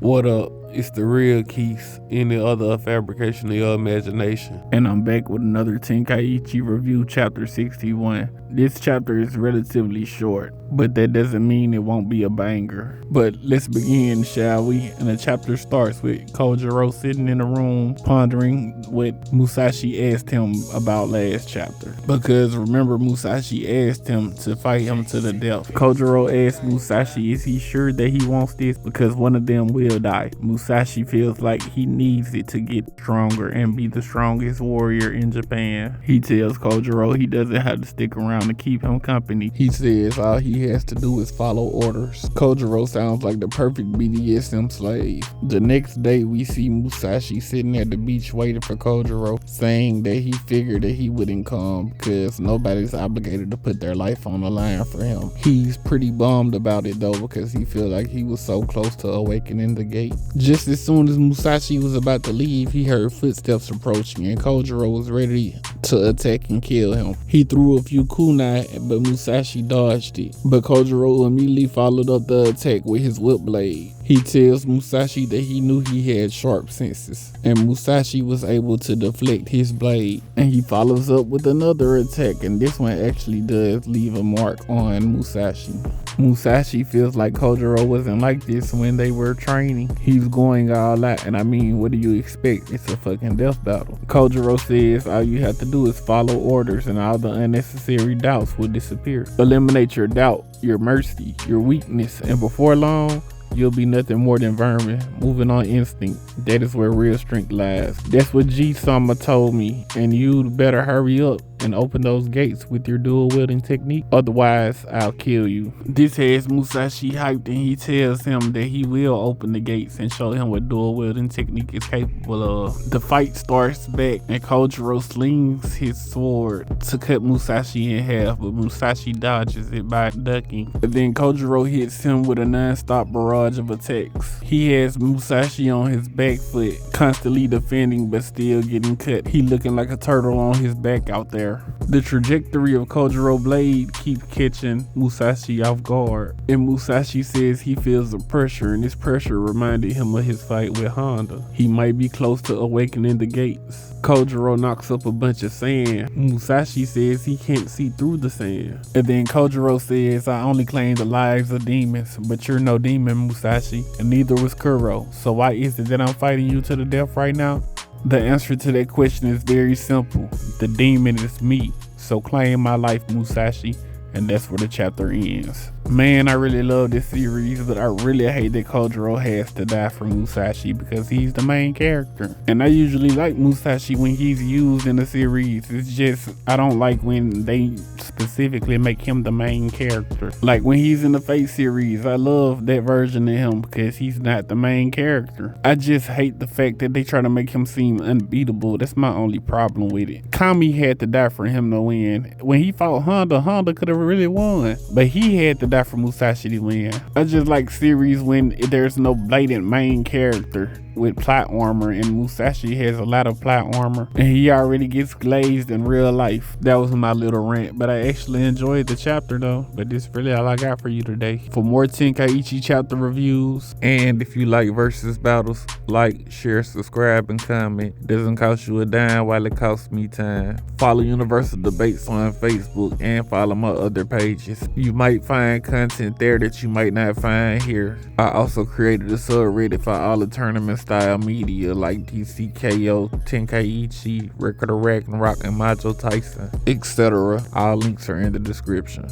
What up? It's the real Keith. Any other fabrication of your imagination. And I'm back with another Tenkaichi review, chapter 61. This chapter is relatively short, but that doesn't mean it won't be a banger. But let's begin, shall we? And the chapter starts with Kojiro sitting in a room pondering what Musashi asked him about last chapter. Because remember, Musashi asked him to fight him to the death. Kojiro asked Musashi, is he sure that he wants this? Because one of them will die. Musashi feels like he needs it to get stronger and be the strongest warrior in Japan. He tells Kojiro he doesn't have to stick around to keep him company. He says all he has to do is follow orders. Kojiro sounds like the perfect BDSM slave. The next day we see Musashi sitting at the beach waiting for Kojiro, saying that he figured that he wouldn't come because nobody's obligated to put their life on the line for him. He's pretty bummed about it though, because he feels like he was so close to awakening the gate. Just as soon as Musashi was about to leave, he heard footsteps approaching and Kojiro was ready to attack and kill him. He threw a few kunai, but Musashi dodged it. But Kojiro immediately followed up the attack with his whip blade. He tells Musashi that he knew he had sharp senses, and Musashi was able to deflect his blade. And he follows up with another attack, and this one actually does leave a mark on Musashi. Musashi feels like Kojiro wasn't like this when they were training. He's going all out, and I mean, what do you expect? It's a fucking death battle. Kojiro says all you have to do is follow orders and all the unnecessary doubts will disappear. Eliminate your doubt, your mercy, your weakness, and before long, you'll be nothing more than vermin, moving on instinct. That is where real strength lies. That's what G-Sama told me, and you'd better hurry up and open those gates with your dual wielding technique, otherwise I'll kill you. This has Musashi hyped, and he tells him that he will open the gates and show him what dual wielding technique is capable of. The fight starts back and Kojiro slings his sword to cut Musashi in half, but Musashi dodges it by ducking. But then Kojiro hits him with a non-stop barrage of attacks. He has Musashi on his back foot, constantly defending but still getting cut. He looking like a turtle on his back out there. The trajectory of Kojiro blade keeps catching Musashi off guard, and Musashi says he feels the pressure, and this pressure reminded him of his fight with Honda. He might be close to awakening the gates. Kojiro knocks up a bunch of sand. Musashi says he can't see through the sand. And then Kojiro says, I only claim the lives of demons, but you're no demon, Musashi, and neither was Kuro. So why is it that I'm fighting you to the death right now? The answer to that question is very simple. The demon is me. So claim my life, Musashi. And that's where the chapter ends. Man, I really love this series, but I really hate that Kojiro has to die for Musashi because he's the main character. And I usually like Musashi when he's used in the series. It's just, I don't like when they specifically make him the main character. Like when he's in the Fate series, I love that version of him because he's not the main character. I just hate the fact that they try to make him seem unbeatable. That's my only problem with it. Kami had to die for him to win. When he fought Honda, Honda could have really won, but he had to die for Musashi to win. I just like series when there's no blatant main character with plot armor, and Musashi has a lot of plot armor and he already gets glazed in real life. That was my little rant, but I actually enjoyed the chapter though. But this is really all I got for you today. For more Tenkaichi chapter reviews, and if you like versus battles, like, share, subscribe, and comment. It doesn't cost you a dime while it costs me time. Follow Universal Debates on Facebook and follow my other pages. You might find content there that you might not find here. I also created a subreddit for all the tournament style media like DCKO, Tenkaichi, Record of Ragnarok, and Majo Tyson, etc. All links are in the description.